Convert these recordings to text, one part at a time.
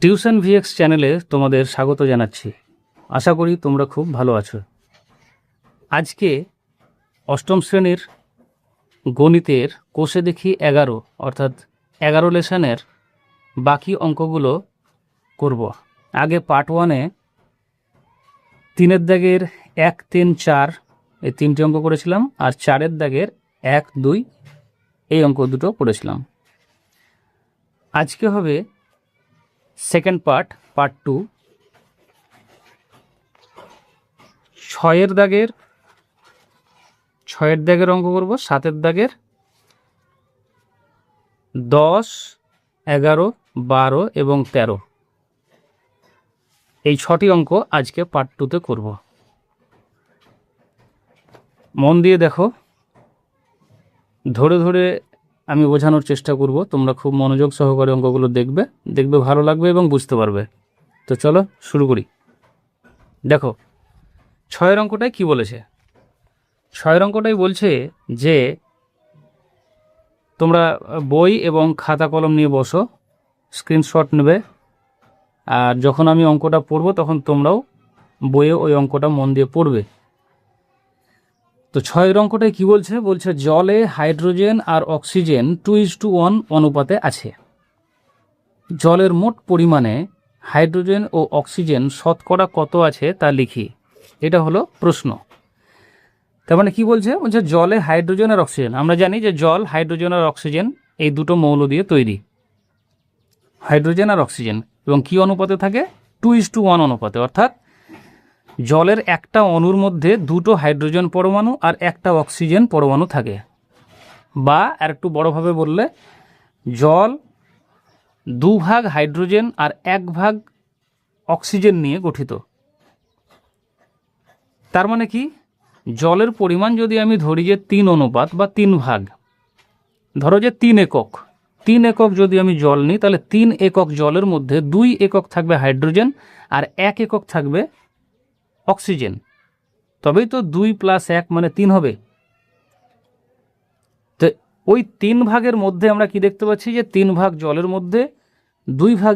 Tuition VX চ্যানেলে তোমাদের স্বাগত জানাচ্ছি। আশা করি তোমরা খুব ভালো আছো। আজকে অষ্টম শ্রেণীর গণিতের কোষে দেখি 11 অর্থাৎ 11 লেসনের বাকি অঙ্কগুলো করব। আগে পার্ট 1-এ 3-এর দাগের 1, 3, 4 এই 3টে অঙ্ক করেছিলাম, আর 4-এর দাগের 1, 2 এই অঙ্ক দুটো করেছিলাম। আজকে হবে সেকেন্ড পার্ট 2। 6-এর দাগের অঙ্ক করব, 7-এর দাগের 10, 11, 12 এবং 13 এই 6টি অঙ্ক আজকে পার্ট 2-তে করব। মন দিয়ে দেখো, ধরে ধরে আমি বোঝানোর চেষ্টা করব। তোমরা খুব মনোযোগ সহকারে অঙ্কগুলো দেখবে ভালো লাগবে এবং বুঝতে পারবে। তো চলো শুরু করি। দেখো 6-এর অঙ্কটাই কি বলেছে। 6-এর অঙ্কটাই বলছে যে তোমরা বই এবং খাতা কলম নিয়ে বসো, স্ক্রিনশট নেবে, আর যখন আমি অঙ্কটা পড়ব তখন তোমরাও বইয়ে ওই অঙ্কটা মন দিয়ে পড়বে। তো 6-এর অঙ্কটাই কি বলছে, জলে হাইড্রোজেন আর অক্সিজেন 2:1 অনুপাতে আছে। জলের মোট পরিমাণে হাইড্রোজেন ও অক্সিজেন শতকরা কত আছে তা লিখি। এটা হলো প্রশ্ন। তার মানে কি বলছে, জলে হাইড্রোজেন আর অক্সিজেন। আমরা জানি যে জল, হাইড্রোজেন আর অক্সিজেন এই দুটো মৌল দিয়ে তৈরি, হাইড্রোজেন আর অক্সিজেন, এবং কি অনুপাতে থাকে, 2:1 অনুপাতে। অর্থাৎ জলের একটা অণুর মধ্যে দুটো হাইড্রোজেন পরমাণু আর একটা অক্সিজেন পরমাণু থাকে। বা আর একটু বড়োভাবে বললে, জল 2 ভাগ হাইড্রোজেন আর 1 ভাগ অক্সিজেন নিয়ে গঠিত। তার মানে কি, জলের পরিমাণ যদি আমি ধরি যে 3 অনুপাত বা 3 ভাগ, ধরো যে 3 একক যদি আমি জল নিই, তাহলে 3 একক জলের মধ্যে 2 একক থাকবে হাইড্রোজেন আর 1 একক থাকবে অক্সিজেন। তবেই তো 2 + 1 মানে 3 হবে। তো ওই 3 ভাগের মধ্যে আমরা কি দেখতে পাচ্ছি, যে 3 ভাগ জলের মধ্যে 2 ভাগ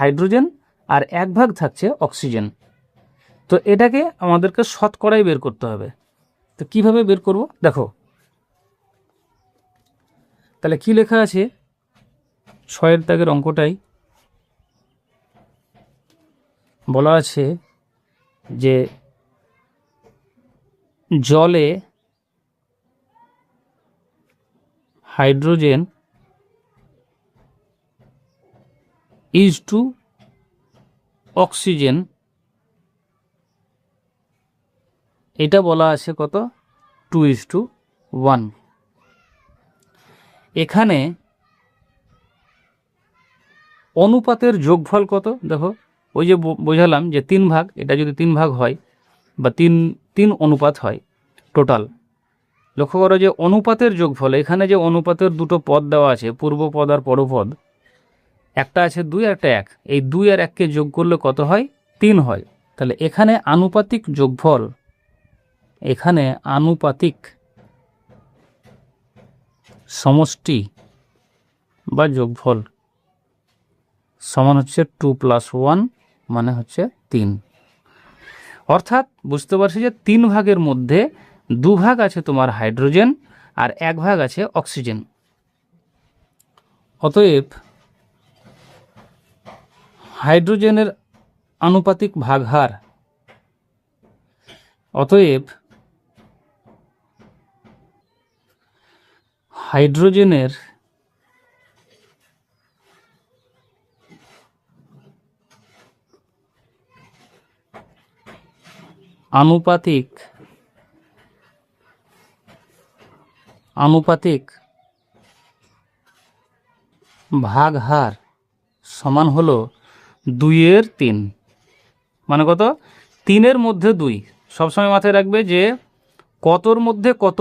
হাইড্রোজেন আর 1 ভাগ থাকছে অক্সিজেন। তো এটাকে আমাদেরকে শতকরাই বের করতে হবে। তো কিভাবে বের করব, দেখো তাহলে কি লেখা আছে 6-এর দাগের অঙ্কটাই বলা আছে যে জলে হাইড্রোজেন = অক্সিজেন, এটা বলা আছে কত, 2:1। এখানে অনুপাতের যোগফল কত, দেখো ওই যে বোঝালাম যে 3 ভাগ, এটা যদি 3 ভাগ হয় বা 3 অনুপাত হয় টোটাল, লক্ষ্য করো যে অনুপাতের যোগফল, এখানে যে অনুপাতের দুটো পদ দেওয়া আছে, পূর্বপদ আর পরপদ, একটা আছে 2 আর একটা 1, এই 2 আর 1কে যোগ করলে কত হয়, 3 হয়। তাহলে এখানে আনুপাতিক যোগফল, এখানে আনুপাতিক সমষ্টি বা যোগফল সমান হচ্ছে 2 + 1 মানে হচ্ছে 3। অর্থাৎ বুঝতে পারছি যে 3 ভাগের মধ্যে 2 ভাগ আছে তোমার হাইড্রোজেন আর 1 ভাগ আছে অক্সিজেন। অতএব হাইড্রোজেনের আনুপাতিক ভাগহার, অতএব হাইড্রোজেনের আনুপাতিক ভাগহার সমান হলো 2/3। মানে কত, 3-এর মধ্যে 2। সবসময় মাথায় রাখবে যে কতর মধ্যে কত,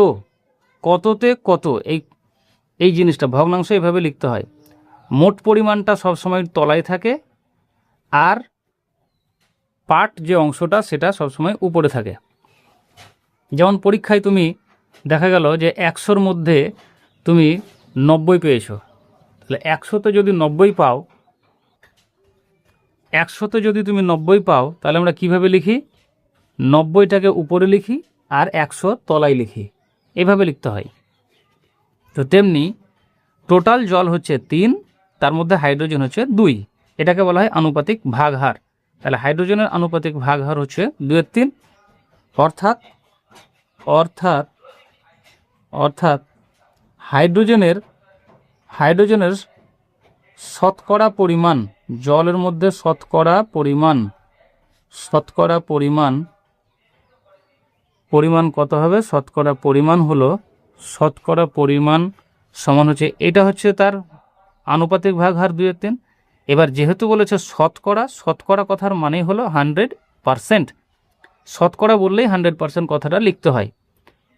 কততে কত, এই জিনিসটা ভগ্নাংশ এভাবে লিখতে হয়। মোট পরিমাণটা সবসময় তলায় থাকে, আর পার্ট যে অংশটা সেটা সবসময় উপরে থাকে। যেমন পরীক্ষায় তুমি দেখা গেল যে 100-র মধ্যে তুমি 90 পেয়েছো, তাহলে 100তে যদি 90 পাও 100তে যদি তুমি 90 পাও তাহলে আমরা কিভাবে লিখি, 90টাকে উপরে লিখি আর 100 তলায় লিখি, এভাবে লিখতে হয়। তো তেমনি টোটাল জল হচ্ছে 3, তার মধ্যে হাইড্রোজেন হচ্ছে 2, এটাকে বলা হয় আনুপাতিক ভাগহার। তাহলে হাইড্রোজেনের আনুপাতিক ভাগহার হচ্ছে 2/3, অর্থাৎ অর্থাৎ অর্থাৎ হাইড্রোজেনের শতকরা পরিমাণ, জলের মধ্যে শতকরা পরিমাণ কত হবে, শতকরা পরিমাণ হলো, শতকরা পরিমাণ সমান হচ্ছে, এটা হচ্ছে তার আনুপাতিক ভাগহার 2/3। এবার যেহেতু বলেছে শতকরা কথার মানে হলো 100%, শতকরা বললেই 100% কথাটা লিখতে হয়,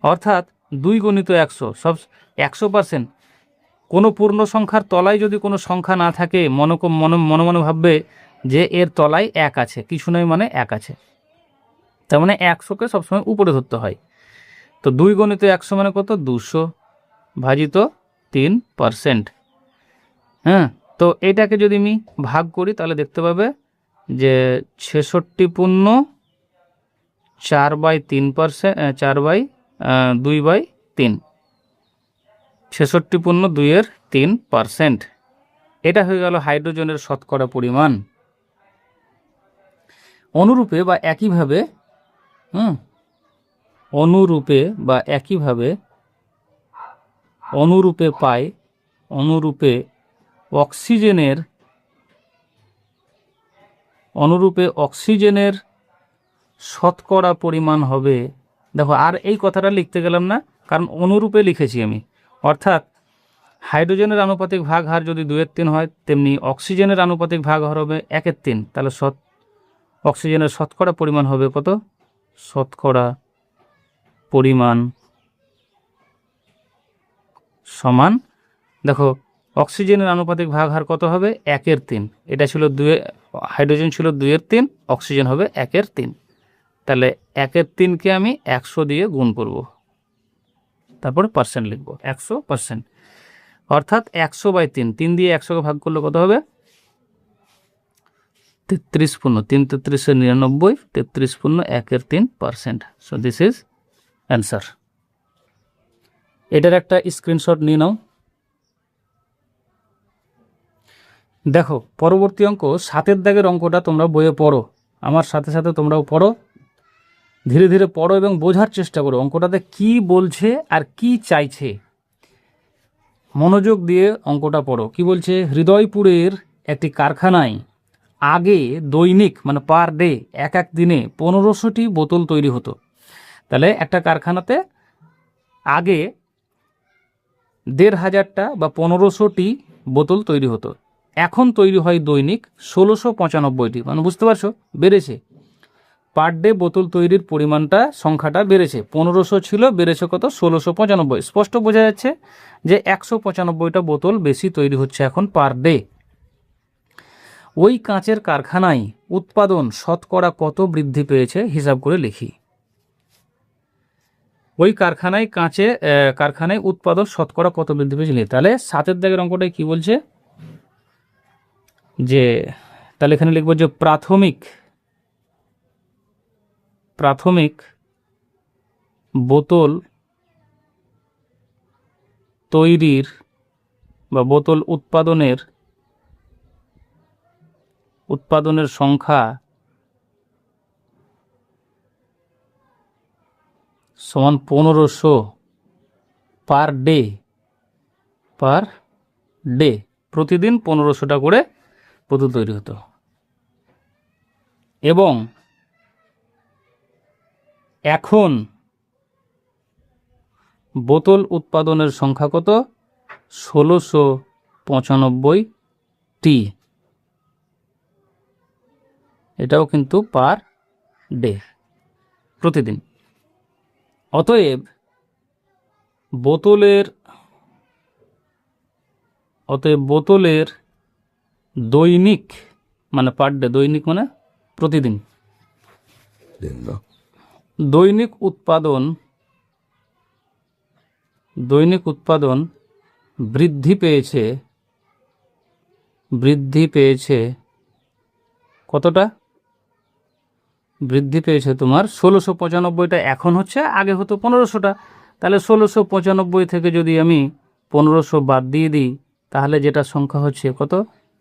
অর্থাৎ 2 গুণিত 100 সব 100%। কোনো পূর্ণ সংখ্যার তলায় যদি কোনো সংখ্যা না থাকে, মনে ভাববে যে এর তলায় 1 আছে, কিছু নয় মানে 1 আছে, তার মানে 100কে সবসময় উপরে ধরতে হয়। তো 2 গুণিত 100 মানে কত, 200 ভাজিত 3%। হ্যাঁ, তো এটাকে যদি আমি ভাগ করি তাহলে দেখতে পাবে যে 66/4/3%, 4/2/3, 66/2/3%। এটা হয়ে গেল হাইড্রোজেনের শতকরা পরিমাণ। অনুরূপে বা একইভাবে অনুরূপে অক্সিজেনের শতকরা পরিমাণ হবে। দেখো, আর এই কথাটা লিখতে গেলাম না, কারণ অনুরূপে লিখেছি আমি, অর্থাৎ হাইড্রোজেনের আনুপাতিক ভাগহার যদি 2/3 হয়, তেমনি অক্সিজেনের আনুপাতিক ভাগহার হবে 1/3। তাহলে অক্সিজেনের শতকরা পরিমাণ হবে কত, শতকরা পরিমাণ সমান, দেখো অক্সিজেনের আনুপাতিক ভাগহার কত হবে, 1/3। এটা ছিল হাইড্রোজেন ছিল 2/3, অক্সিজেন হবে 1/3। তাহলে 1/3কে আমি 100 দিয়ে গুণ করব, তারপরে পার্সেন্ট লিখব, 100%, অর্থাৎ 100/3, 3 দিয়ে 100কে ভাগ করলে কত হবে, 33 পূর্ণ 3 33 99, 33 পূর্ণ 1/3%। So this is answer. এটার একটা স্ক্রিনশট নিয়ে নাও। দেখো, পরবর্তী অঙ্ক 7 দাগের অঙ্কটা তোমরা বইয়ে পড়ো, আমার সাথে সাথে তোমরাও পড়ো, ধীরে ধীরে পড়ো এবং বোঝার চেষ্টা করো অঙ্কটাতে কি বলছে আর কি চাইছে। মনোযোগ দিয়ে অঙ্কটা পড়ো। কি বলছে, হৃদয়পুরের একটি কারখানায় আগে দৈনিক মানে পার ডে এক দিনে 1500টি বোতল তৈরি হতো। তাহলে একটা কারখানাতে আগে 1500টা বা 1500টি বোতল তৈরি হতো, এখন তৈরি হয় দৈনিক 1695টি। মানে বুঝতে পারছো, বেড়েছে, পার ডে বোতল তৈরির পরিমাণটা, সংখ্যাটা বেড়েছে। 1500 ছিল, বেড়েছে কত, 1695। স্পষ্ট বোঝা যাচ্ছে যে 195টা বোতল বেশি তৈরি হচ্ছে এখন পার ডে। ওই কাঁচের কারখানায় উৎপাদন শতকরা কত বৃদ্ধি পেয়েছে হিসাব করে লিখি। ওই কারখানায় উৎপাদন শতকরা কত বৃদ্ধি পেয়েছে। তাহলে 7 দাগের অঙ্কটাই কি বলছে, যে তাহলে এখানে লিখবো যে প্রাথমিক বোতল তৈরির বা বোতল উৎপাদনের সংখ্যা সমান 1500 পার ডে, প্রতিদিন 1500টা করে বোতল তৈরি হতো। এবং এখন বোতল উৎপাদনের সংখ্যা কত, 1695টি। এটাও কিন্তু পার ডে, প্রতিদিন। অতএব বোতলের দৈনিক মানে পার ডে, দৈনিক মানে প্রতিদিন, দৈনিক উৎপাদন বৃদ্ধি পেয়েছে কতটা বৃদ্ধি পেয়েছে তোমার 1695টা এখন হচ্ছে, আগে হতো 1500টা। তাহলে 1695 থেকে যদি আমি 1500 বাদ দিয়ে দিই তাহলে যেটা সংখ্যা হচ্ছে কত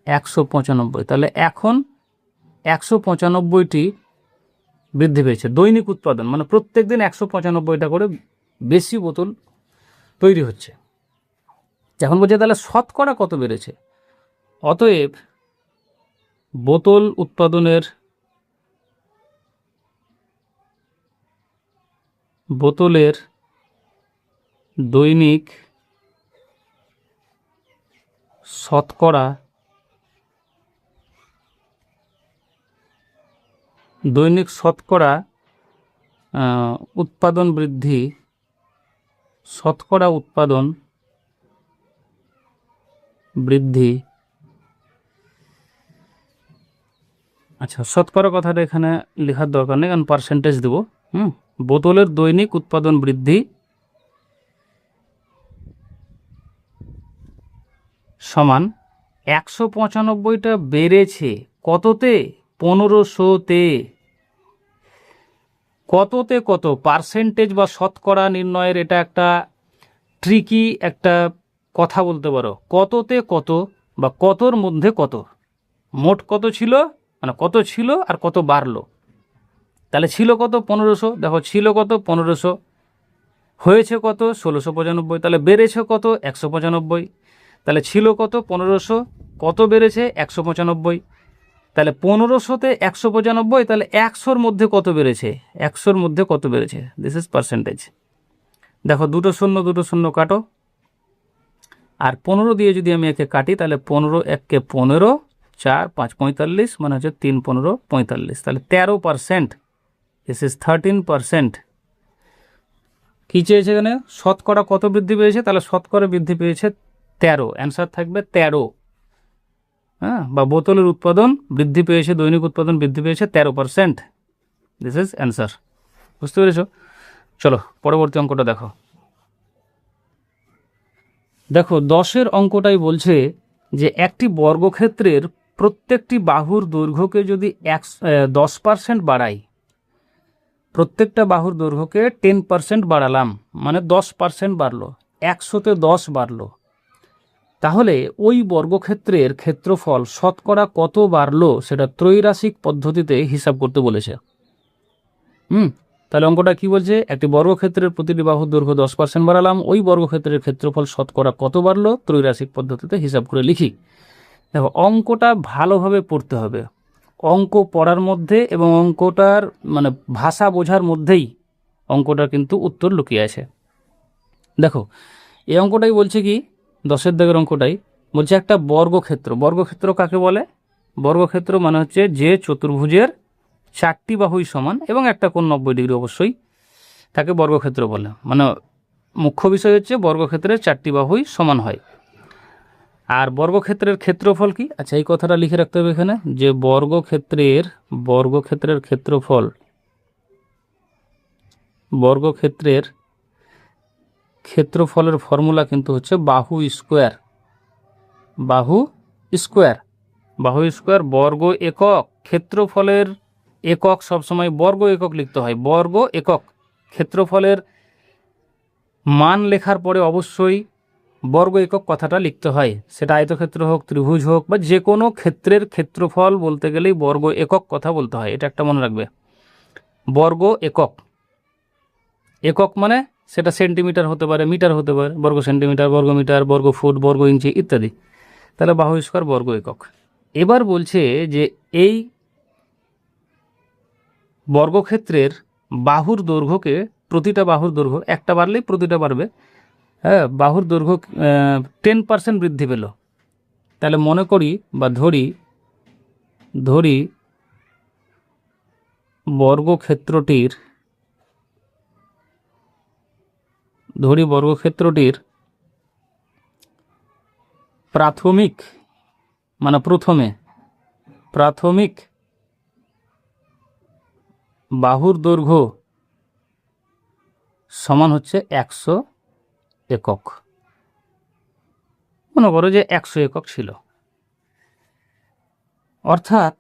195। তাহলে এখন 195টি বৃদ্ধি পেয়েছে দৈনিক উৎপাদন, মানে প্রত্যেক দিন 195টা করে বেশি বোতল তৈরি হচ্ছে। এখন বলছে তাহলে শতকরা কত বেড়েছে। অতএব বোতলের দৈনিক শতকরা উৎপাদন বৃদ্ধি, শতকরা উৎপাদন বৃদ্ধি, আচ্ছা শতকরা কথাটা এখানে লেখার দরকার নেই, কারণ পার্সেন্টেজ দেবো। বোতলের দৈনিক উৎপাদন বৃদ্ধি সমান 195টা বেড়েছে কততে, 1500তে। কততে কত পার্সেন্টেজ বা শতকরা নির্ণয়ের এটা একটা ট্রিকি একটা কথা বলতে পারো। কততে কত বা কতর মধ্যে কত, মোট কত ছিল, মানে কত ছিল আর কত বাড়লো। তাহলে ছিল কত 1500, দেখো ছিল কত 1500, হয়েছে কত 1695, তাহলে বেড়েছে কত 195। তাহলে ছিল কত 1500, কত বেড়েছে 195। তাহলে 1500তে 195, তাহলে 100-র মধ্যে কত বেড়েছে, 100-র মধ্যে কত বেড়েছে, দিস ইজ পার্সেন্টেজ। দেখো দুটো শূন্য কাটো, আর 15 দিয়ে যদি আমি একে কাটি তাহলে 15 এককে 15, 4 5 45, মানে হচ্ছে 3 15 45, তাহলে 13%। This is 13%। কী চেয়েছে এখানে, শতকরা কত বৃদ্ধি পেয়েছে, তাহলে শতকরা বৃদ্ধি পেয়েছে 13, অ্যান্সার থাকবে 13। হ্যাঁ, বা বোতলের উৎপাদন বৃদ্ধি পেয়েছে, দৈনিক উৎপাদন বৃদ্ধি পেয়েছে 13%। This is answer. বুঝতে পেরেছ? চলো পরবর্তী অঙ্কটা দেখো। দেখো 10-এর অঙ্কটাই বলছে যে একটি বর্গক্ষেত্রের প্রত্যেকটি বাহুর দৈর্ঘ্যকে যদি 10% বাড়াই, প্রত্যেকটা বাহুর দৈর্ঘ্যকে 10% বাড়ালাম, মানে 10% বাড়লো, 100-তে 10 বাড়লো, তাহলে ওই বর্গক্ষেত্রের ক্ষেত্রফল শতকরা কত বাড়লো সেটা ত্রৈরাশিক পদ্ধতিতে হিসাব করতে বলেছে। তাহলে অঙ্কটা কি বলছে, একটি বর্গক্ষেত্রের প্রতিটি বাহুর দৈর্ঘ্য 10% বাড়ালাম, ওই বর্গক্ষেত্রের ক্ষেত্রফল শতকরা কত বাড়লো ত্রৈরাশিক পদ্ধতিতে হিসাব করে লিখি। দেখো অঙ্কটা ভালোভাবে পড়তে হবে, অঙ্ক পড়ার মধ্যে এবং অঙ্কটার মানে ভাষা বোঝার মধ্যেই অঙ্কটার কিন্তু উত্তর লুকিয়ে আছে। দেখো এই অঙ্কটাই বলছে কি, 10-এর দাগের অঙ্কটাই বলছে একটা বর্গক্ষেত্র। বর্গক্ষেত্র কাকে বলে, বর্গক্ষেত্র মানে হচ্ছে যে চতুর্ভুজের 4টি বাহুই সমান এবং একটা কোণ 90 ডিগ্রি অবশ্যই, তাকে বর্গক্ষেত্র বলে। মানে মুখ্য বিষয় হচ্ছে বর্গক্ষেত্রের 4টি বাহুই সমান হয়। আর বর্গক্ষেত্রের ক্ষেত্রফল কি, আচ্ছা এই কথাটা লিখে রাখতে হবে এখানে, যে বর্গক্ষেত্রের ক্ষেত্রফলের ফর্মুলা কিন্তু হচ্ছে বাহু স্কোয়ার। বর্গ একক, ক্ষেত্রফলের একক সবসময় বর্গ একক লিখতে হয়, বর্গ একক। ক্ষেত্রফলের মান লেখার পরে অবশ্যই বর্গ একক কথাটা লিখতে হয়, সেটা আয়তক্ষেত্র হোক, ত্রিভুজ হোক, বা যে কোনো ক্ষেত্রের ক্ষেত্রফল বলতে গেলেই বর্গ একক কথা বলতে হয়, এটা একটা মনে রাখবে। বর্গ একক, একক মানে সেটা সেন্টিমিটার হতে পারে, মিটার হতে পারে, বর্গ সেন্টিমিটার, বর্গ মিটার, বর্গ ফুট, বর্গ ইঞ্চি ইত্যাদি। তাহলে বাহু স্কয়ার বর্গ একক। এবার বলছে যে এই বর্গক্ষেত্রের বাহুর দৈর্ঘ্যকে, প্রতিটা বাহুর দৈর্ঘ্য, একটা বাড়লেই প্রতিটা বাড়বে, হ্যাঁ, বাহুর দৈর্ঘ্য 10% বৃদ্ধি পেল। তাহলে মনে করি বা ধরি বর্গক্ষেত্রটির প্রাথমিক বাহুর দৈর্ঘ্য সমান হচ্ছে 100 একক। মনে করো যে 100 একক ছিল, অর্থাৎ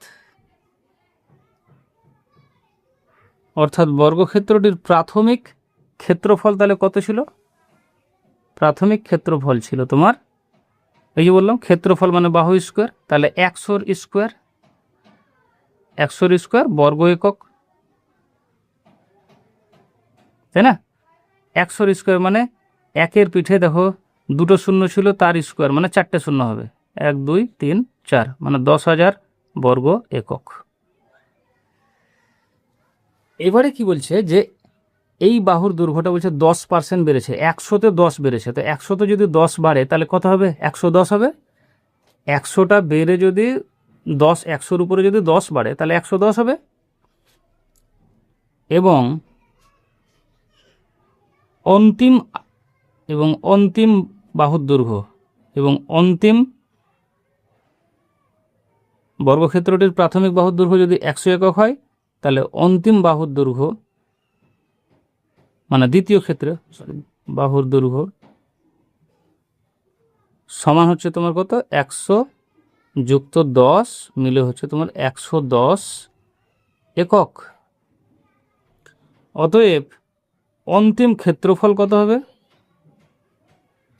অর্থাৎ বর্গক্ষেত্রটির প্রাথমিক ক্ষেত্রফল তাহলে কত ছিল? প্রাথমিক ক্ষেত্রফল ছিল তোমার, এই যে বললাম ক্ষেত্রফল মানে বাহু স্কোয়ার, তাহলে 100 স্কোয়ার, 100 স্কোয়ার বর্গ একক, তাই না? 100 স্কোয়ার মানে একের পিঠে দেখো দুটো শূন্য ছিল, তার স্কোয়ার মানে 4টে শূন্য হবে, 1 2 3 4 মানে 10,000 বর্গ একক। এবারে কি বলছে যে এই বাহুর দৈর্ঘ্যটা বলছে 10% বেড়েছে, 100-তে 10 বেড়েছে, তো 100-তে যদি 10 বাড়ে তাহলে কত হবে? 110 হবে। 100টা বেড়ে যদি 10, 100-র উপরে যদি 10 বাড়ে তাহলে 110 হবে। এবং অন্তিম বাহুর দৈর্ঘ্য এবং অন্তিম বর্গক্ষেত্রটির প্রাথমিক বাহুর দৈর্ঘ্য যদি 100 একক হয় তাহলে অন্তিম বাহুর দৈর্ঘ্য মানে দ্বিতীয় ক্ষেত্রে বাহুর দৈর্ঘ্য সমান হচ্ছে তোমার কত? 100 যুক্ত 10 মিলে হচ্ছে তোমার 110 একক। অতএব অন্তিম ক্ষেত্রফল কত হবে?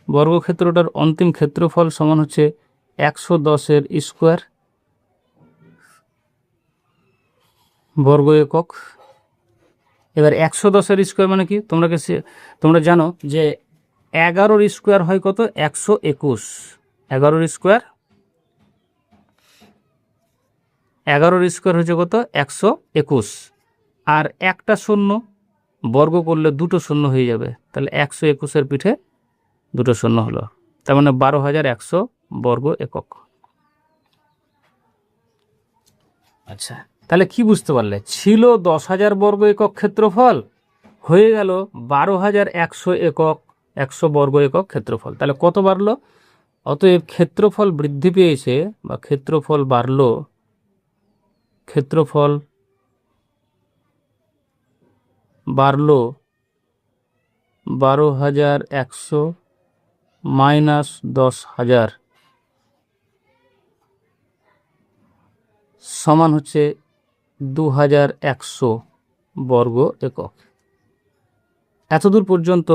বর্গক্ষেত্রটার অন্তিম ক্ষেত্রফল সমান হচ্ছে 110-এর স্কোয়ার বর্গ একক। এবার 110-এর স্কোয়ার মানে কি? তোমরা জানো যে 11-র স্কোয়ার হয় কত? 121। 11-র স্কোয়ার হচ্ছে কত? 121। আর একটা শূন্য বর্গ করলে দুটো শূন্য হয়ে যাবে, তাহলে 121-এর পিঠে দুটো শূন্য হলো, তার মানে 12,100 বর্গ একক। আচ্ছা, তাহলে কি বুঝতে পারলে? ছিল 10,000 বর্গ একক ক্ষেত্রফল, হয়ে গেল 12,100 একক, 100 বর্গ একক ক্ষেত্রফল। তাহলে কত বাড়লো? অতএব ক্ষেত্রফল বৃদ্ধি পেয়েছে বা ক্ষেত্রফল বাড়লো, ক্ষেত্রফল বাড়লো 12,100 মাইনাস 10,000 সমান হচ্ছে 2,100 বর্গ একক। এতদূর পর্যন্ত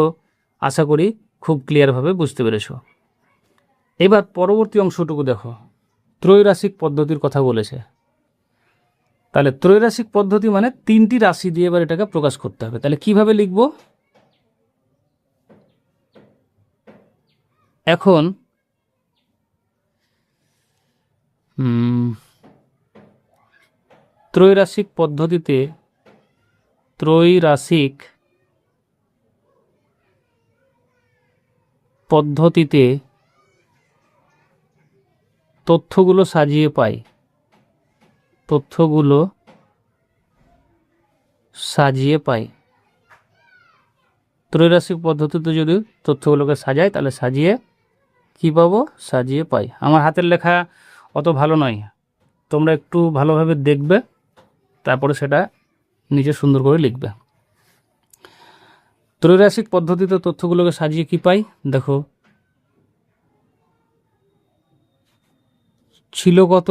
আশা করি খুব ক্লিয়ারভাবে বুঝতে পেরেছ। এবার পরবর্তী অংশটুকু দেখো, ত্রৈরাশিক পদ্ধতির কথা বলেছে। তাহলে ত্রৈরাশিক পদ্ধতি মানে 3টি রাশি দিয়ে এবার এটাকে প্রকাশ করতে হবে। তাহলে কিভাবে লিখব? এখন ত্রৈরাশিক পদ্ধতিতে তথ্যগুলো সাজিয়ে পাই, ত্রৈরাশিক পদ্ধতিতে যদি তথ্যগুলোকে সাজাই তাহলে সাজিয়ে কি পাবো? সাজিয়ে পাই। আমার হাতের লেখা অত ভালো নয়, তোমরা একটু ভালোভাবে দেখবে, তারপরে সেটা নিজে সুন্দর করে লিখবে। ত্রৈরাশিক পদ্ধতিতে তথ্যগুলোকে সাজিয়ে কি পাই? দেখো, ছিল কত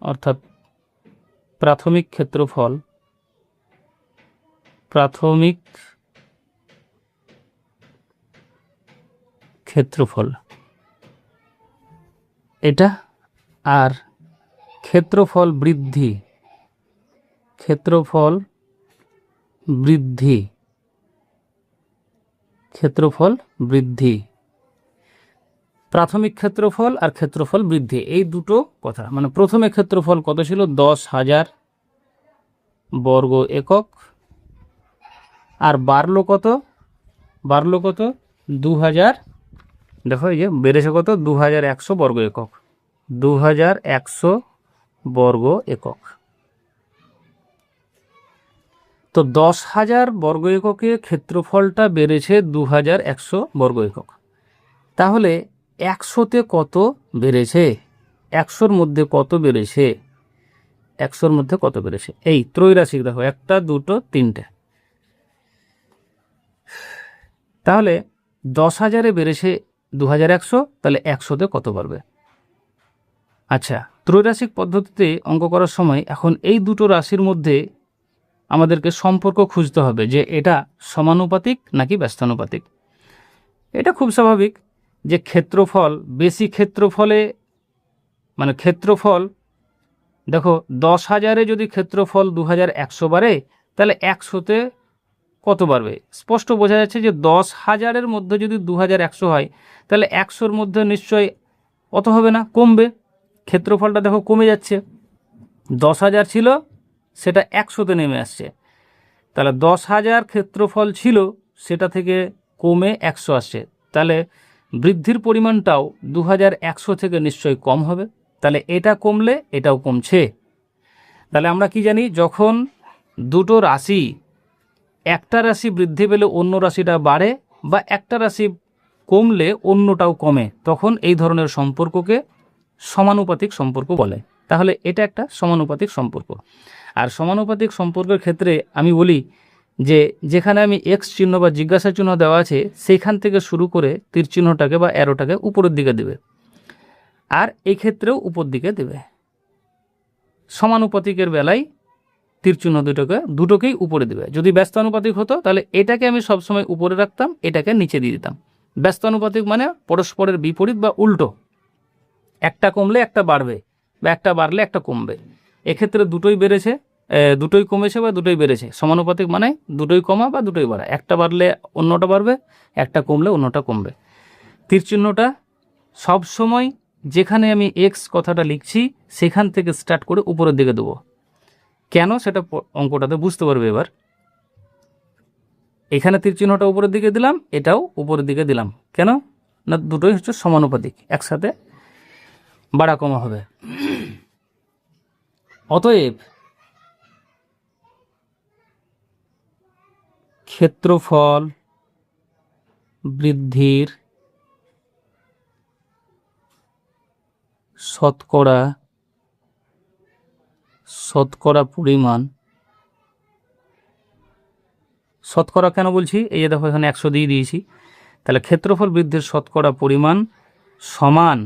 অর্থাৎ প্রাথমিক ক্ষেত্রফল, এটা, আর ক্ষেত্রফল বৃদ্ধি, প্রাথমিক ক্ষেত্রফল আর ক্ষেত্রফল বৃদ্ধি, এই দুটো কথা। মানে প্রথমে ক্ষেত্রফল কত ছিল? 10,000 বর্গ একক, আর বাড়লো কত? 2,000, দেখো এই যে বেড়েছে কত? 2,100 বর্গ একক, 2,100 বর্গ একক। তো 10,000 বর্গ এককে ক্ষেত্রফলটা বেড়েছে 2,100 বর্গ একক। তাহলে 100-তে কত বেড়েছে? 100-র মধ্যে কত বেড়েছে? এই ত্রৈরাশিক দেখো, 1 2 3টে। তাহলে 10,000-এ বেড়েছে 2,100, তাহলে 100-তে কত বাড়বে? আচ্ছা, ত্রৈরাশিক পদ্ধতিতে অঙ্ক করার সময় এখন এই দুটো রাশির মধ্যে আমাদেরকে সম্পর্ক খুঁজতে হবে যে এটা সমানুপাতিক নাকি ব্যস্তানুপাতিক। এটা খুব স্বাভাবিক যে ক্ষেত্রফল, বেশি ক্ষেত্রফলে মানে ক্ষেত্রফল, দেখো 10,000-এ যদি ক্ষেত্রফল 2100 বাড়ে তাহলে 100-তে কত বাড়বে? স্পষ্ট বোঝা যাচ্ছে যে 10,000-এর মধ্যে যদি 2100 হয় তাহলে 100-র মধ্যে নিশ্চয়ই অত হবে না, কমবে। ক্ষেত্রফলটা দেখো কমে যাচ্ছে, 10,000 ছিল সেটা 100-তে নেমে আসছে। তাহলে 10,000 ক্ষেত্রফল ছিল সেটা থেকে কমে 100 আসছে, তাহলে বৃদ্ধির পরিমাণটাও 2100 থেকে নিশ্চয়ই কম হবে। তাহলে এটা কমলে এটাও কমছে। তাহলে আমরা কি জানি, যখন দুটো রাশি, একটা রাশি বৃদ্ধি পেলে অন্য রাশিটা বাড়ে বা একটা রাশি কমলে অন্যটাও কমে, তখন এই ধরনের সম্পর্ককে সমানুপাতিক সম্পর্ক বলে। তাহলে এটা একটা সমানুপাতিক সম্পর্ক। আর সমানুপাতিক সম্পর্কের ক্ষেত্রে আমি বলি যে যেখানে আমি এক্স চিহ্ন বা জিজ্ঞাসা চিহ্ন দেওয়া আছে সেইখান থেকে শুরু করে তীর চিহ্নটাকে বা অ্যারোটাকে উপরের দিকে দেবে, আর এই ক্ষেত্রেও উপর দিকে দেবে। সমানুপাতিকের বেলায় তীর চিহ্ন দুটোকেই উপরে দেবে। যদি ব্যস্তানুপাতিক হতো তাহলে এটাকে আমি সবসময় উপরে রাখতাম, এটাকে নিচে দিয়ে দিতাম। ব্যস্তানুপাতিক মানে পরস্পরের বিপরীত বা উল্টো, একটা কমলে একটা বাড়বে বা একটা বাড়লে একটা কমবে। এক্ষেত্রে দুটোই বেড়েছে, দুটোই কমেছে বা দুটোই বেড়েছে। সমানুপাতিক মানে দুটোই কমা বা দুটোই বাড়া, একটা বাড়লে অন্যটা বাড়বে, একটা কমলে অন্যটা কমবে। তীর চিহ্নটা সবসময় যেখানে আমি এক্স কথাটা লিখছি সেখান থেকে স্টার্ট করে উপরের দিকে দেবো। কেন সেটা অঙ্কটাতে বুঝতে পারবে এবার। এখানে তীর চিহ্নটা উপরের দিকে দিলাম, এটাও উপরের দিকে দিলাম, কেন না দুটোই হচ্ছে সমানুপাতিক, একসাথে বাড়া কমা হবে। অতএব ক্ষেত্রফল বৃদ্ধির শতকরা পরিমাণ, শতকরা কেন বলছি, এই যে দেখো এখানে 100 দিয়ে দিয়েছি, তাহলে ক্ষেত্রফল বৃদ্ধির শতকরা পরিমাণ সমান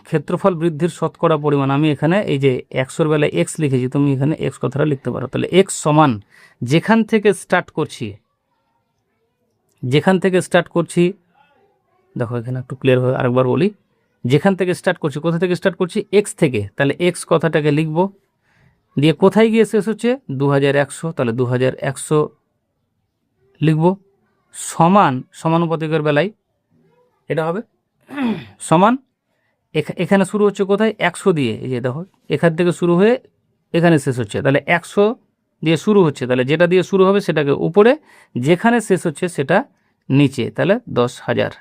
ক্ষেত্রফল বৃদ্ধির শতকরা পরিমাণ। আমি এখানে এই যে 100-র বেলায় এক্স লিখেছি, তুমি এখানে এক্স কথাটা লিখতে পারো। তাহলে এক্স সমান যেখান থেকে স্টার্ট করছি, দেখো এখানে একটু ক্লিয়ার হয়ে আরেকবার বলি, যেখান থেকে স্টার্ট করছি, কোথা থেকে স্টার্ট করছি, এক্স থেকে, তাহলে এক্স কথাটাকে লিখব, দিয়ে কোথায় গিয়ে শেষ হচ্ছে 2100, তাহলে 2100 লিখব। সমানুপাতিকের বেলায় এটা হবে সমান, এখানে শুরু হচ্ছে কোথায়, 100 দিয়ে, এই যে দেখো এখান থেকে শুরু হয়ে এখানে শেষ হচ্ছে, তাহলে 100 দিয়ে শুরু হচ্ছে, তাহলে যেটা দিয়ে শুরু হবে সেটাকে উপরে, যেখানে শেষ হচ্ছে সেটা নিচে, তাহলে 10,000।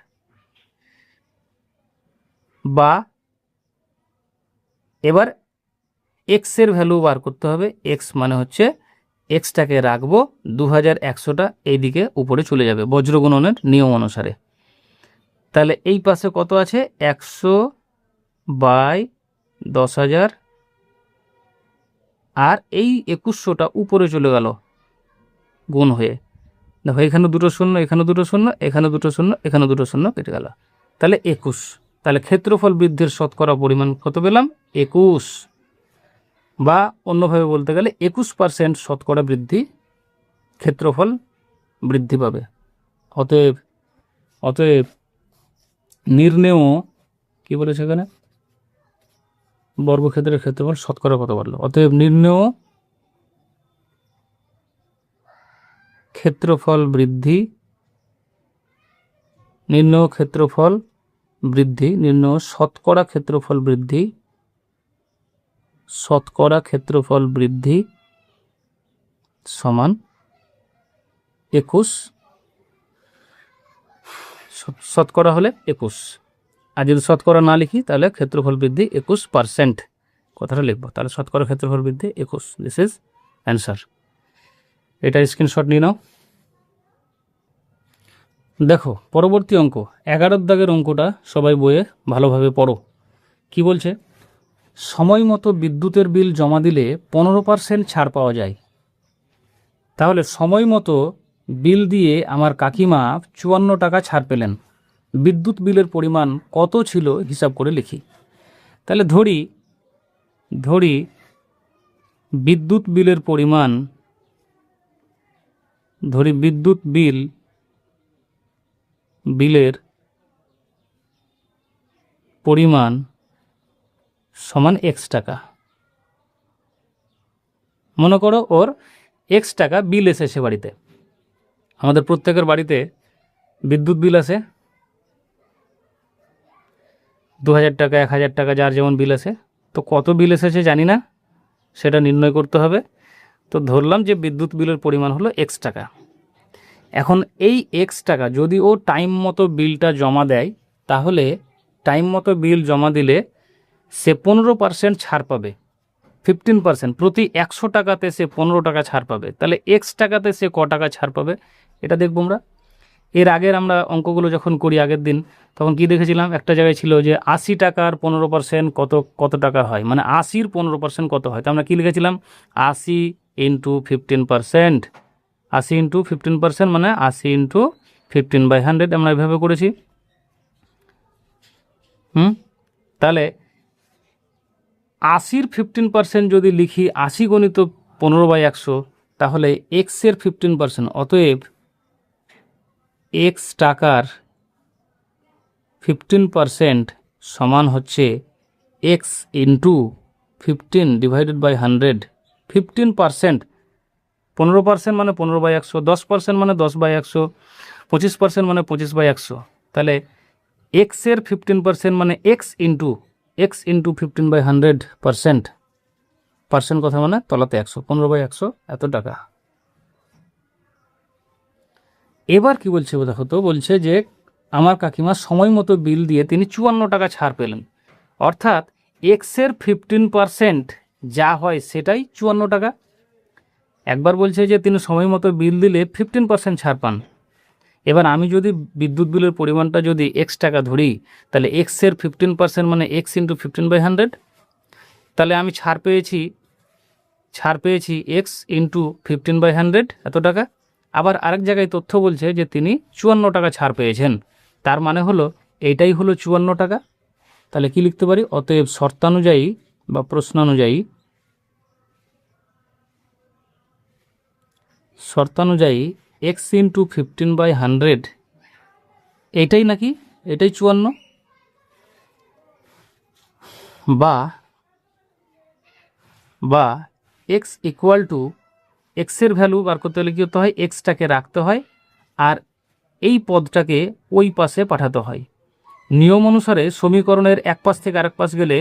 বা এবার এক্সের ভ্যালু বার করতে হবে। এক্স মানে হচ্ছে এক্সটাকে রাখবো 2100টা এইদিকে উপরে চলে যাবে বজ্রগুণনের নিয়ম অনুসারে। তাহলে এই পাশে কত আছে, 100/10,000, আর এই 2100টা উপরে চলে গেল গুণ হয়ে। দেখো এখানে দুটো শূন্য, এখানে দুটো শূন্য, এখানে দুটো শূন্য, এখানে দুটো শূন্য কেটে গেল, তাহলে 21। তাহলে ক্ষেত্রফল বৃদ্ধির শতকরা পরিমাণ কত পেলাম, 21, বা অন্যভাবে বলতে গেলে 21% শতকরা বৃদ্ধি, ক্ষেত্রফল বৃদ্ধি পাবে। অতএব নির্ণেয় কি বলেছে এখানে, বর্গক্ষেত্রের ক্ষেত্রফল শতকরা কত বাড়লো। অতএব নির্ণেয় ক্ষেত্রফল বৃদ্ধি, নির্ণেয় শতকরা ক্ষেত্রফল বৃদ্ধি সমান 21, শতকরা হলে 21, আর যদি শতকরা না লিখি তাহলে ক্ষেত্রফল বৃদ্ধি 21% কথাটা লিখবো। তাহলে শতকরা ক্ষেত্রফল বৃদ্ধি 21, দিস ইজ অ্যান্সার। এটা স্ক্রিনশট নিয়ে নাও। দেখো পরবর্তী অঙ্ক, 11 দাগের অঙ্কটা সবাই বইয়ে ভালোভাবে পড়ো। কি বলছে, সময় মতো বিদ্যুতের বিল জমা দিলে 15% ছাড় পাওয়া যায়। তাহলে সময় মতো বিল দিয়ে আমার কাকিমা 54 টাকা ছাড় পেলেন, বিদ্যুৎ বিলের পরিমাণ কত ছিল হিসাব করে লিখি। তাহলে ধরি বিদ্যুৎ বিলের পরিমাণ, ধরি বিদ্যুৎ বিলের পরিমাণ সমান এক্স টাকা। মনে করো ওর এক্স টাকা বিল এসেছে বাড়িতে। আমাদের প্রত্যেকের বাড়িতে বিদ্যুৎ বিল আসে 2000 টাকা, 1000 টাকা, যার যেমন বিল আসে। তো কত বিল এসেছে জানি না, সেটা নির্ণয় করতে হবে। তো ধরলাম যে বিদ্যুৎ বিলের পরিমাণ হলো এক্স টাকা। এখন এই এক্স টাকা যদি ও টাইম মতো বিলটা জমা দেয়, তাহলে টাইম মতো বিল জমা দিলে সে 15% ছাড় পাবে। 15%, প্রতি 100 টাকাতে সে 15 টাকা ছাড় পাবে। তাহলে এক্স টাকাতে সে ক টাকা ছাড় পাবে এটা দেখব আমরা। এর আগের আমরা অঙ্কগুলো যখন করি আগের দিন, তখন কি দেখেছিলাম, একটা জায়গায় ছিল যে 80 টাকার 15% কত টাকা হয়, মানে 80-র 15% কত হয়। তো আমরা কী লিখেছিলাম, 80 ইন্টু 15%, 80 ইন্টু 15% মানে 80 ইন্টু 15/100, আমরা এভাবে করেছি। তাহলে 80-র 15% যদি লিখি 80 গণিত 15/100, তাহলে এক্সের 15%, অতএব এক্স টাকার 15% সমান হচ্ছে এক্স ইন্টু 15/100। 15%, 15% মানে 15/100, 10% মানে 10/100, 25% মানে 25/100। তাহলে এক্সের 15% মানে এক্স ইন্টু 15/100%, পার্সেন্ট কথা মানে তলাতে 100, 15/100 এত টাকা। এবার কি বলছে দেখো তো, বলছে যে আমার কাকিমা সময় মতো বিল দিয়ে তিনি 54 টাকা ছাড় পেলেন। অর্থাৎ এক্সের 15% যা হয় সেটাই 54 টাকা। একবার বলছে যে তিনি সময় মতো বিল দিলে 15% ছাড় পান। এবার আমি যদি বিদ্যুৎ বিলের পরিমাণটা যদি এক্স টাকা ধরি, তাহলে এক্সের 15% মানে এক্স ইন্টু 15/100। তাহলে আমি ছাড় পেয়েছি এক্স ইন্টু 15/100 এত টাকা। আবার আরেক জায়গায় তথ্য বলছে যে তিনি 54 টাকা ছাড় পেয়েছেন, তার মানে হলো এইটাই হলো 54 টাকা। তাহলে কি লিখতে পারি, অতএব শর্তানুযায়ী বা শর্তানুযায়ী এক্স ইন্টু 15/100 এইটাই নাকি, এটাই 54, বা এক্স ইকুয়াল টু, এক্সের ভ্যালু বার করতে হলে কী হতে হয়, এক্সটাকে রাখতে হয় আর এই পদটাকে ওই পাশে পাঠাতে হয়। নিয়ম অনুসারে সমীকরণের এক পাশ থেকে আরেক পাশ গেলে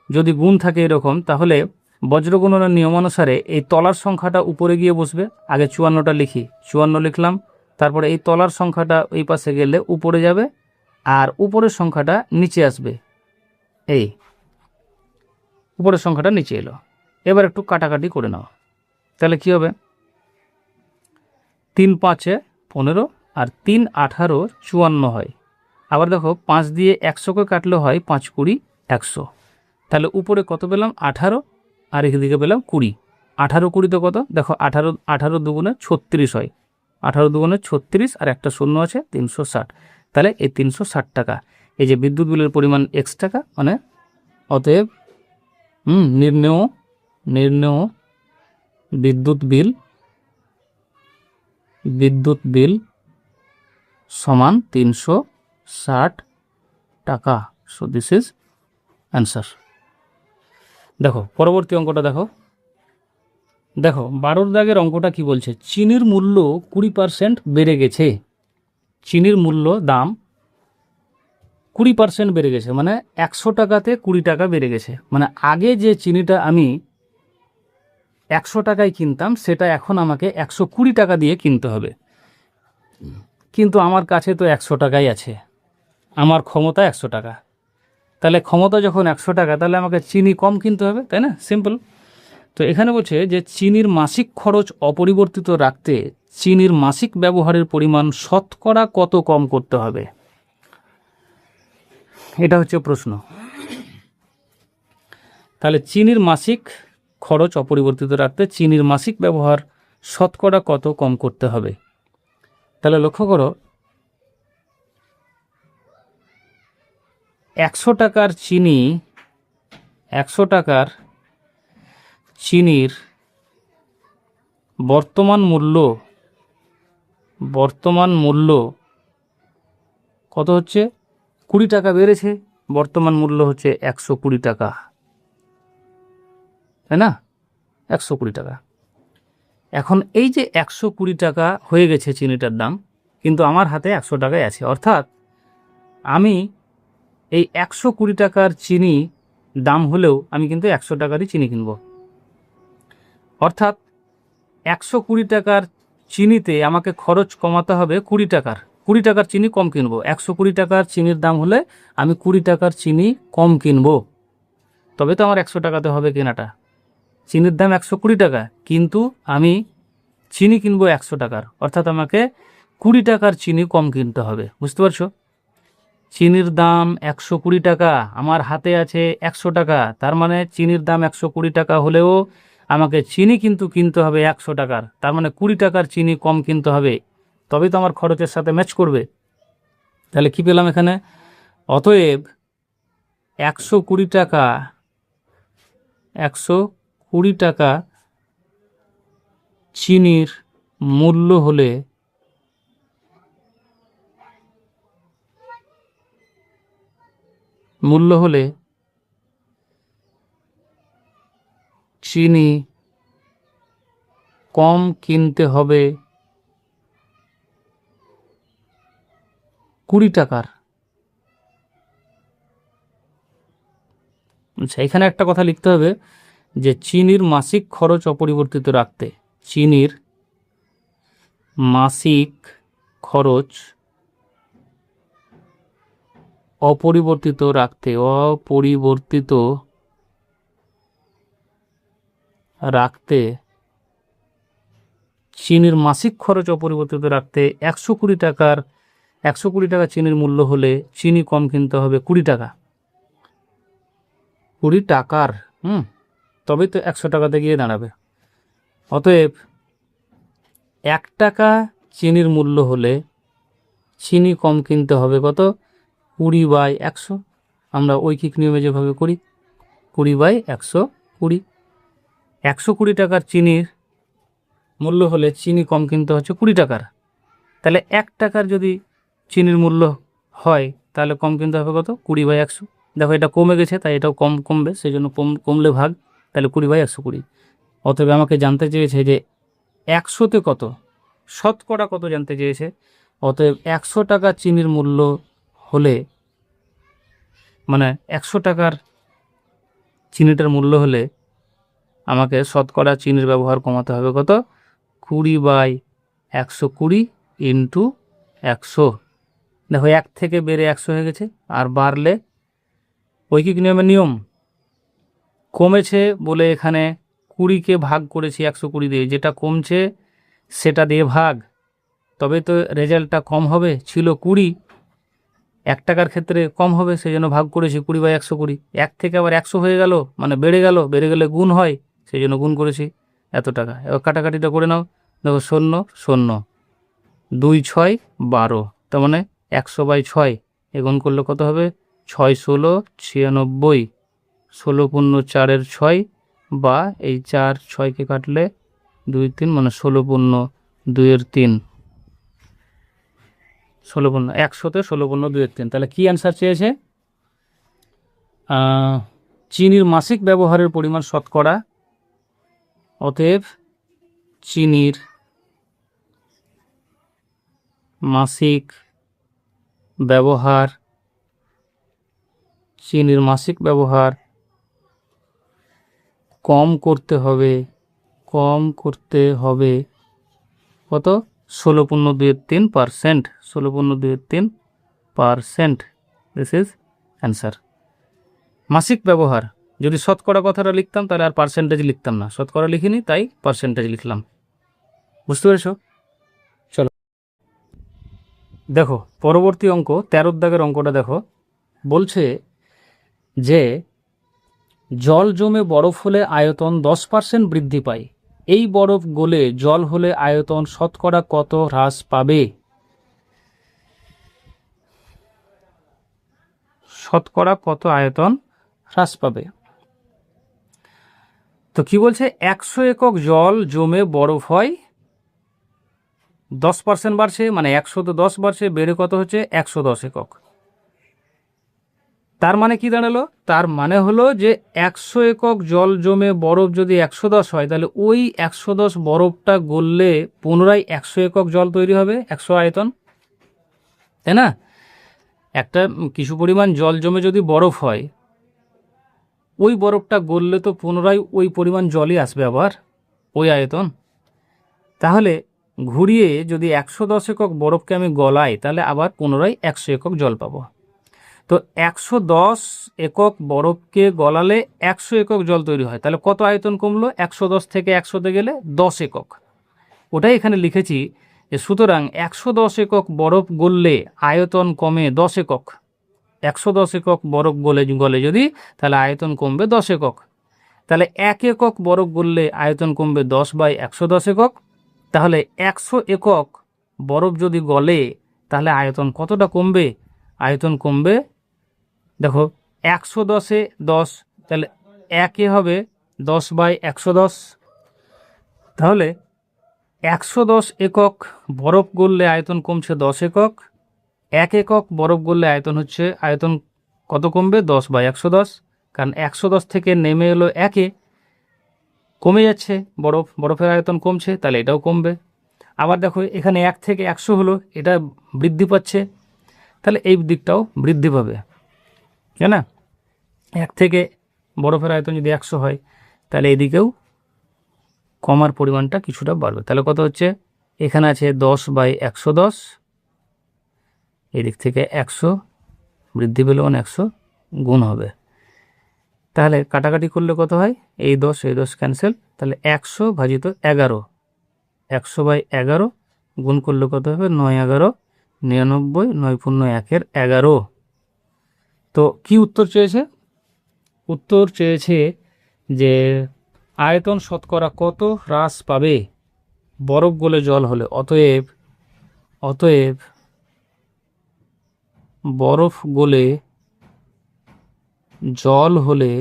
যদি গুণ থাকে এরকম, তাহলে বজ্রগুণনের নিয়ম অনুসারে এই তলার সংখ্যাটা উপরে গিয়ে বসবে। আগে 54টা লিখি, 54 লিখলাম, তারপরে এই তলার সংখ্যাটা ওই পাশে গেলে উপরে যাবে আর উপরের সংখ্যাটা নিচে আসবে। এই উপরের সংখ্যাটা নিচে এলো। এবার একটু কাটাকাটি করে নাও, তাহলে কি হবে, 3 5 15 আর 3 18 54 হয়। আবার দেখো 5 দিয়ে 100কে কাটলে হয় 5 20 100। তাহলে উপরে কত পেলাম, 18, আর এদিকে পেলাম 20। 18 20 কত, দেখো 18 দুগুণে 36 হয়, 18 দুগুণে 36 আর একটা শূন্য আছে 360। তাহলে এই 360 টাকা, এই যে বিদ্যুৎ বিলের পরিমাণ এক্স টাকা, মানে অতএব নির্ণেয় বিদ্যুৎ বিল সমান 360 টাকা। So this is answer. দেখো পরবর্তী অঙ্কটা দেখো 12 দাগের অঙ্কটা কি বলছে, চিনির মূল্য 20% বেড়ে গেছে। চিনির মূল্য দাম 20% বেড়ে গেছে, মানে 100 টাকাতে 20 টাকা বেড়ে গেছে। মানে আগে যে চিনিটা আমি 100 টাকায় কিনতাম, সেটা এখন আমাকে 120 টাকা দিয়ে কিনতে হবে। কিন্তু আমার কাছে তো 100 টাকাই আছে, আমার ক্ষমতা 100 টাকা। তাহলে ক্ষমতা যখন 100 টাকা, তাহলে আমাকে চিনি কম কিনতে হবে, তাই না? সিম্পল। তো এখানে বলছে যে চিনির মাসিক খরচ অপরিবর্তিত রাখতে চিনির মাসিক ব্যবহারের পরিমাণ শতকরা কত কম করতে হবে, এটা হচ্ছে প্রশ্ন। তাহলে চিনির মাসিক খরচ অপরিবর্তিত রাখতে চিনির মাসিক ব্যবহার শতকরা কত কম করতে হবে। তাহলে লক্ষ্য করো, 100 টাকার চিনির বর্তমান মূল্য কত হচ্ছে? 20 টাকা বেড়েছে, বর্তমান মূল্য হচ্ছে 120 টাকা, তাই না? 120 টাকা। এখন এই যে 120 টাকা হয়ে গেছে চিনিটার দাম, কিন্তু আমার হাতে 100 টাকায় আছে, অর্থাৎ আমি এই 120 টাকার চিনি দাম হলেও আমি কিন্তু 100 টাকারই চিনি কিনব। অর্থাৎ 120 টাকার চিনিতে আমাকে খরচ কমাতে হবে 20 টাকার। 20 টাকার চিনি কম কিনবো। 120 টাকার চিনির দাম হলে আমি 20 টাকার চিনি কম কিনবো, তবে তো আমার 100 টাকাতে হবে কেনাটা। চিনির দাম 120 টাকা, কিন্তু আমি চিনি কিনবো 100 টাকার, অর্থাৎ আমাকে 20 টাকার চিনি কম কিনতে হবে। বুঝতে পারছো? চিনির দাম 120 টাকা, আমার হাতে আছে 100 টাকা, তার মানে চিনির দাম 120 টাকা হলেও আমাকে চিনি কিন্তু কিনতে হবে 100 টাকার, তার মানে 20 টাকার চিনি কম কিনতে হবে, তবেই তো আমার খরচের সাথে ম্যাচ করবে। তাহলে কি পেলাম এখানে? অতএব 120 টাকা 120 টাকা চিনির মূল্য হলে চিনি কম কিনতে হবে 20 টাকার। আচ্ছা, এখানে একটা কথা লিখতে হবে যে চিনির মাসিক খরচ অপরিবর্তিত রাখতে, চিনির মাসিক খরচ অপরিবর্তিত রাখতে চিনির মাসিক খরচ অপরিবর্তিত রাখতে 120 টাকা চিনির মূল্য হলে চিনি কম কিনতে হবে 20 টাকা। 20 টাকার তবেই তো 100 টাকাতে গিয়ে দাঁড়াবে। অতএব 1 টাকা চিনির মূল্য হলে চিনি কম কিনতে হবে কত? 20/100। আমরা ঐকিক নিয়মে যেভাবে করি, 20/120। 120 টাকার চিনির মূল্য হলে চিনি কম কিনতে হচ্ছে 20 টাকার। তাহলে 1 টাকার যদি চিনির মূল্য হয়, তাহলে কম কিনতে হবে কত? 20/100। দেখো এটা কমে গেছে, তাই এটাও কমবে, সেই জন্য কমলে ভাগ, তাহলে 20/120। অতএব আমাকে জানতে চেয়েছে যে 100তে কত, শতকরা কত জানতে চেয়েছে। অতএব 100 টাকা চিনির মূল্য হলে, মানে 100 টাকার চিনিটার মূল্য হলে আমাকে শতকরা চিনির ব্যবহার কমাতে হবে কত? 20/120 ইন্টু 100। দেখো 1 থেকে বেড়ে 100 হয়ে গেছে, আর বাড়লে ঐকিক নিয়মের নিয়ম, কমেছে বলে এখানে 20কে ভাগ করেছি 120 দিয়ে, যেটা কমছে সেটা দিয়ে ভাগ, তবে তো রেজাল্টটা কম হবে। ছিল 20, 1 টাকার ক্ষেত্রে কম হবে, সেই জন্য ভাগ করেছি 20/120। 1 থেকে আবার 100 হয়ে গেল, মানে বেড়ে গেলে গুণ হয়, সেই জন্য গুণ করেছি এত টাকা। এবার কাটাকাটিটা করে নাও। দেখো 0 0, 2 6 12, তার মানে 100/6 গুণ করলে কত হবে? 6 16 96, 16 পূর্ণ 4-এর 6, বা এই 4 6কে কাটলে 2 3, মানে 16 পূর্ণ 2-এর 3, 16 পূর্ণ 100তে 16 পূর্ণ 2-এর 3। তাহলে কি অ্যান্সার চেয়েছে? চিনির মাসিক ব্যবহারের পরিমাণ শতকরা। অতএব চিনির মাসিক ব্যবহার কম করতে হবে কত? 16 পূর্ণ 2-এর 3%, 16 পূর্ণ 2-এর 3%। This is answer. মাসিক ব্যবহার, যদি শতকরা কথাটা লিখতাম তাহলে আর পার্সেন্টেজ লিখতাম না, শতকরা লিখিনি তাই পার্সেন্টেজ লিখলাম। বুঝতে পেরেছো? চলো দেখো পরবর্তী অঙ্ক, 13 দাগের অঙ্কটা দেখো। বলছে যে জল জমে বরফ হলে আয়তন 10% বৃদ্ধি পায়, এই বরফ গলে জল হলে আয়তন শতকরা কত হ্রাস পাবে? শতকরা কত আয়তন হ্রাস পাবে? তো কি বলছে, 100 একক জল জমে বরফ হয় 10% বাড়ছে, মানে 100 তো 10 বাড়ছে, বেড়ে কত হচ্ছে 110 একক। তার মানে কি দাঁড়ালো, তার মানে হলো যে 100 একক জল জমে বরফ যদি 110 হয়, তাহলে ওই 110 বরফটা গললে পুনরায় 100 একক জল তৈরি হবে, 100 আয়তন, তাই না? একটা কিছু পরিমাণ জল জমে যদি বরফ হয়, ওই বরফটা গললে তো পুনরায় ওই পরিমাণ জলই আসবে আবার, ওই আয়তন। তাহলে ঘুরিয়ে যদি 110 একক বরফকে আমি গলাই, তাহলে আবার পুনরায় 100 একক জল পাবো। তো 110 একক বরফকে গলালে 100 একক জল তৈরি হয়, তাহলে কত আয়তন কমলো, 110 থেকে 100তে গেলে 10 একক। ওটাই এখানে লিখেছি যে সুতরাং 110 একক বরফ গললে আয়তন কমে 10 একক। 110 একক বরফ গলে যদি, তাহলে আয়তন কমবে 10 একক। তাহলে 1 একক বরফ গললে আয়তন কমবে 10/110 একক। তাহলে 100 একক বরফ যদি গলে, তাহলে আয়তন কতটা কমবে, আয়তন কমবে, দেখো 110-এ 10, তাহলে 1 হবে 10/110। তাহলে 110 একক বরফ গললে আয়তন কমছে 10 একক। 1 একক বরফ গললে আয়তন কত কমবে, 10/110। কারণ 110 থেকে নেমে এলো 1-এ, কমে যাচ্ছে বরফের আয়তন কমছে, তাহলে এটাও কমবে। আবার দেখো এখানে 1 থেকে 100 হলো, এটা বৃদ্ধি পাচ্ছে, তাহলে এই দিকটাও বৃদ্ধি পাবে, তাই না? 1 থেকে বরফের আয়তন যদি 100 হয়, তাহলে এদিকেও কমার পরিমাণটা কিছুটা বাড়বে। তাহলে কত হচ্ছে, এখানে আছে 10/110, এদিক থেকে 100 বৃদ্ধি পেলে 100 গুণ হবে। তাহলে কাটাকাটি করলে কত হয়, এই 10 ক্যান্সেল, তাহলে 100/11, 100/11 গুণ করলে কত হবে, 9-11, 99, 9×1=11। তো কি উত্তর চেয়েছে, উত্তর চেয়েছে যে আয়তন শতকরা কত হ্রাস পাবে বরফ গলে জল হলে। অতএব বরফ গলে জল হলে,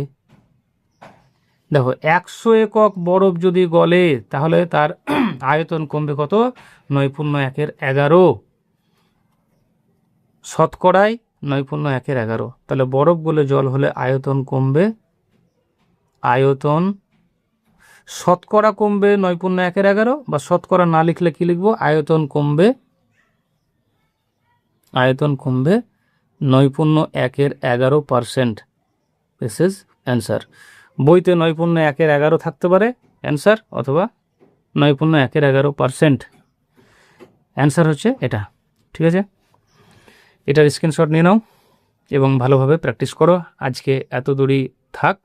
দেখো 100 একক বরফ যদি গলে, তাহলে তার আয়তন কমবে কত, 9×1=11, শতকরায় 9×1=11। তাহলে বরফ গলে জল হলে আয়তন কমবে, আয়তন শতকরা কমবে 9×1=11, বা শতকরা না লিখলে কি লিখবো, আয়তন কমবে 9×1=11%। This is answer. বইতে 9×1=11 থাকতে পারে অ্যান্সার, অথবা 9×1=11%। অ্যান্সার হচ্ছে এটা, ঠিক আছে? এটার স্ক্রিনশট নিয়ে নাও এবং ভালোভাবে প্র্যাকটিস করো। আজকে এত দূরই থাক,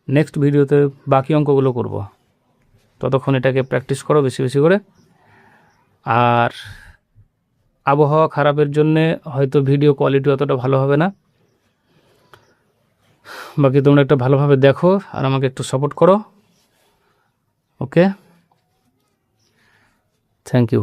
নেক্সট ভিডিওতে বাকি অঙ্কগুলো করব। ততক্ষণ এটাকে প্র্যাকটিস করো বেশি বেশি করে। আর আবহাওয়া খারাপের জন্যে হয়তো ভিডিও কোয়ালিটি অতটা ভালো হবে না, বাকি তোমরা একটা ভালোভাবে দেখো আর আমাকে একটু সাপোর্ট করো। ওকে, থ্যাংক ইউ।